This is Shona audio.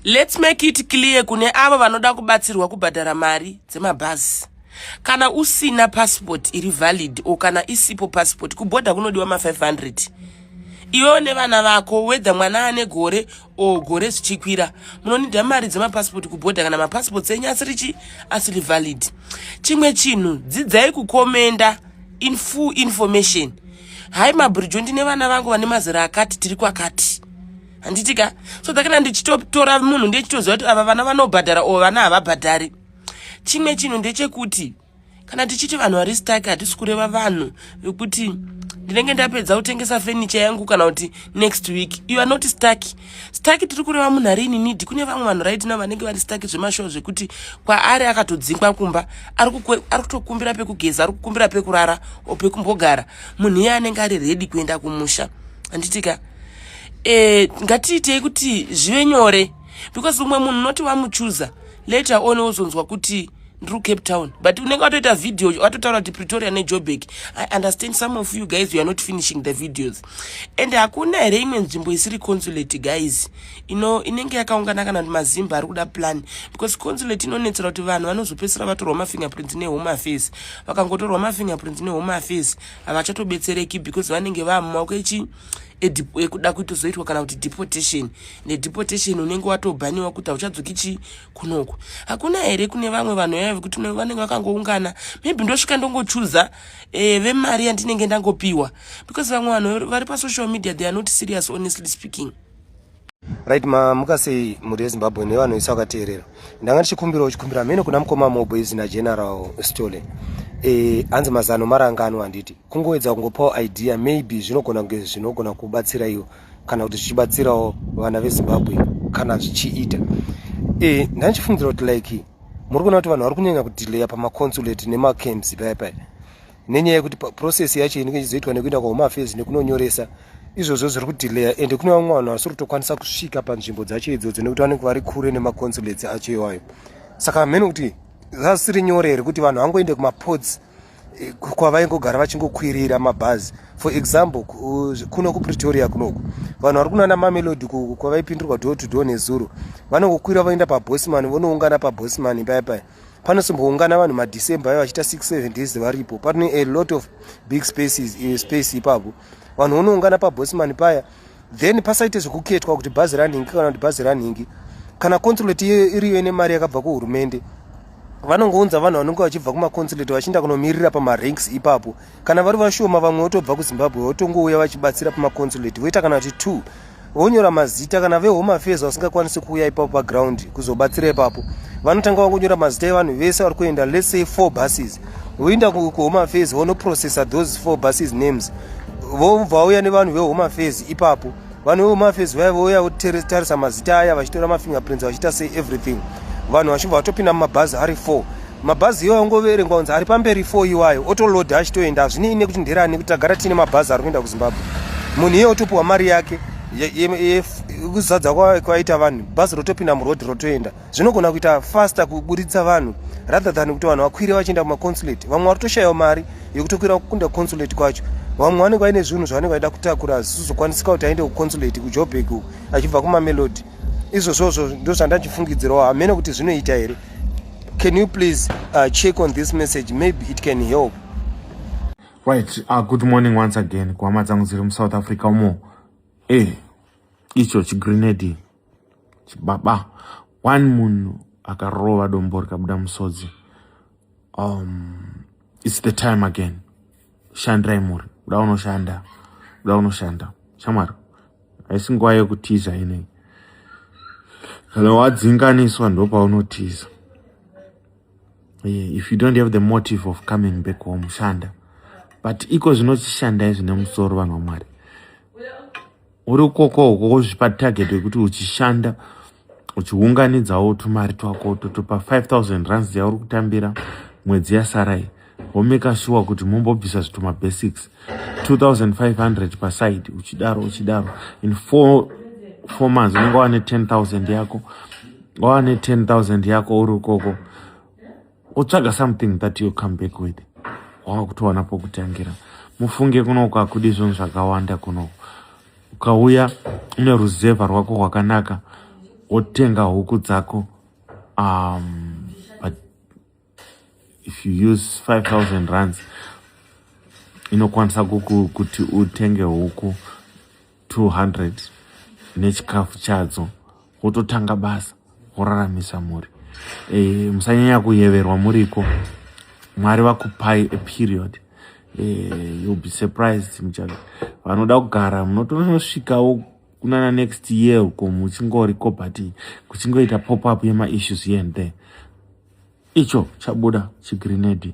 Let's make it clear kune ava vanoda kubatsirwa kubhadhara mari dzemabhazi. Kana usina passport iri valid o kana isipo passport kubhodha kunodiwa ma500. Iwe nevana vako whether mwana ane gore o gore zvichikwira munonidha mari dzemapassport kubhodha kana mapassport enyu asiri valid. Chimwe chinhu dzidzai kukomenda in full information. Hai Mabrijo ndine vana vangu vane mazera akati tiri kwakati. Handitika so takana ndichitotora munhu ndechitoziva kuti ava vana vanobhadhara o vana havabhadhari. Chimwe chinhu ndechekuti kana tichiti vanhu vari stuck hatisi kureva vanhu vekuti ndinenge ndapedza kutengesa furniture yangu kana kuti next week. You are not stuck. Stuck tiri kureva munhu ari in need. Kune vamwe vanhu right now vanenge vari stuck zvemashow zvekuti kwaari akatodzingwa kumba ari kutokumbira pekugeza, ari kukumbira pekurara o pekumbogara. Munhu iye anenge ari ready kuenda kumusha. Handitika ngatiitei kuti zvive nyore because umwe munhu noti wamuchuza later on uzonzwa kuti ndiri Cape Town but unenge watoita video watotaura kuti Pretoria neJoburg. I understand some of you guys you are not finishing the videos and hakuna here imwe nzvimbo isiri consulate guys inenge yakaungana kana kuti mazimba ari kuda plan because consulate inonetsera kuti vanhu vanozopesera vatorwa mafingerprints nehome affairs vakangotorwa mafingerprints nehome affairs havachatobetsereki because vanenge vamumaoko ekuda kuitozoitwa kana kuti deportation. Nedeportation unenge watobhaniwa kuti hauchadzoki kunoko. Hakuna here kune vamwe vanhu yavo kuti vanenge vakangoungana maybe ndosvika ndongochuza vemari yandinenge ndangopiwa because vamwe vanhu vari pasocial media they are not serious honestly speaking. Right mukasei muri weZimbabwe nevanhu vese vakateerera ndanga ndichikumbira mhene kuna mukoma Mabus na General Stole hanzi mazano marangano handiti kungoedza kungopawo idea maybe zvinogona kubatsira iwo kana kuti zvichibatsirawo vana veZimbabwe kana zvichiita ndandichifungira kuti like muri kuona kuti vanhu vari kunyanya kudelaya pamaconsulate nemacamps paya nenyaya yekuti process yacho inenge ichizoitwa nekuenda kuHome Affairs nekunonyoresa izvozvo zviri kudelaya ende kune vamwe vanhu vasiri kutokwanisa kusvika panzvimbo dzacho idzodzo nekuti vanenge vari kure nemaconsulates acho iwayo. Saka mhene kuti zvasiri nyore here kuti vanhu vangoende kumaports kwavaingogara vachingokwirira mabhazi. For example kuno kuPretoria kunoku vanhu vari kunana Mamelodi kwavaipindurwa door to door nezuro vanongokwira vaenda paBosman vonoungana paBosman paya panosimboungana vanhu maDecember vachiita 6-7 days varipo pane a lot of big space ipapo vanhu vonoungana paBosman paya then pasaite zvekuketwa kuti bhazi running kana kuti bhazi running kana consulate iriyo nemari yakabva kuhurumende vanongounza vanhu vanenge vachibva kumaconsulate vachienda kunomirira pamaranks ipapo kana vari vashoma vamwe votobva kuZimbabwe votongouya vachibatsira pamaconsulate voita kana kuti 2 vonyora mazita kana veHome Affairs vasingakwanisi kuuya ipapo paground kuzobatsira ipapo vanotanga vangonyora mazita evanhu vese vari kuenda let's say 4 buses voenda kuHome Affairs vonoprocessa those 4 buses names vauya nevanhu veHome Affairs ipapo vanhu veHome Affairs vauya votarisa mazita aya vachitora mafingerprints vachiita say everything vanhu vachibva vatopinda mumabhazi ari 4 mabhazi iwayo angoverengwa kunzi ari pamberi 4 iwayo otoloadha achitoenda hazvine ine kuti nderani kuti tagara tine mabhazi ari kuenda kuZimbabwe munhu iye otopiwa mari yake kuzadza kwaita vanhu bhazi rotopinda murodhi rotoenda zvinogona kuita faster kuburitsa vanhu rather than kuti vanhu vakwire vachienda kumaconsulate vamwe varotoshayiwa mari yekutokwira kukunda consulate kwacho vamwe vanenge vaine zvinhu zvavanenge vaida kutakura zvisizokwanisika kuti aende kuconsulate kuJoburg achibva kuMamelodi izvozvo ndo zvandachifungidzirawo hamene kuti zvinoita here. Can you please check on this message, maybe it can help. Right, good morning once again kuhama dzangu dziri muSouth Africa umo icho chigrenade chibaba one munhu akarova dombo rikabuda musodzi. It's the time again. Shandrai muri kuda unoshanda shamwari haisi nguva yekutiza inei kana wadzinganiswa ndo paunotiza. If you don't have the motive of coming back home shanda but iko zvinochishanda izvine musoro vanhu vaMwari uri ukoko zvipa target yekuti uchishanda uchiunganidzawo tumari twako totopa 5,000 rands yauri kutambira mwedzi yasarai womeka sure kuti mumbobvisa zvituma basics 2,500 paside uchidaro in 4 months unenge wane 10,000 yako uri ukoko utsvaga something that you come back with wakutowana pokutangira. Mufunge kunoku hakudi zvinhu zvakawanda kunoku ukauya une ruzeva rwako rwakanaka wotenga huku dzako. But if you use 5,000 rands, inokwanisa kuti utenge huku 200 nechikafu chadzo, wototanga basa, woraramisa muri. Musanyanya kuyeverwa muriko. Mwari vakupai a period. You'll be surprised muchaka. Vanoda kugara munotonosvikawo kunana next year uko muchingoriko but kuchingoita pop up yema issues here and there. Icho chabuda chigrenade.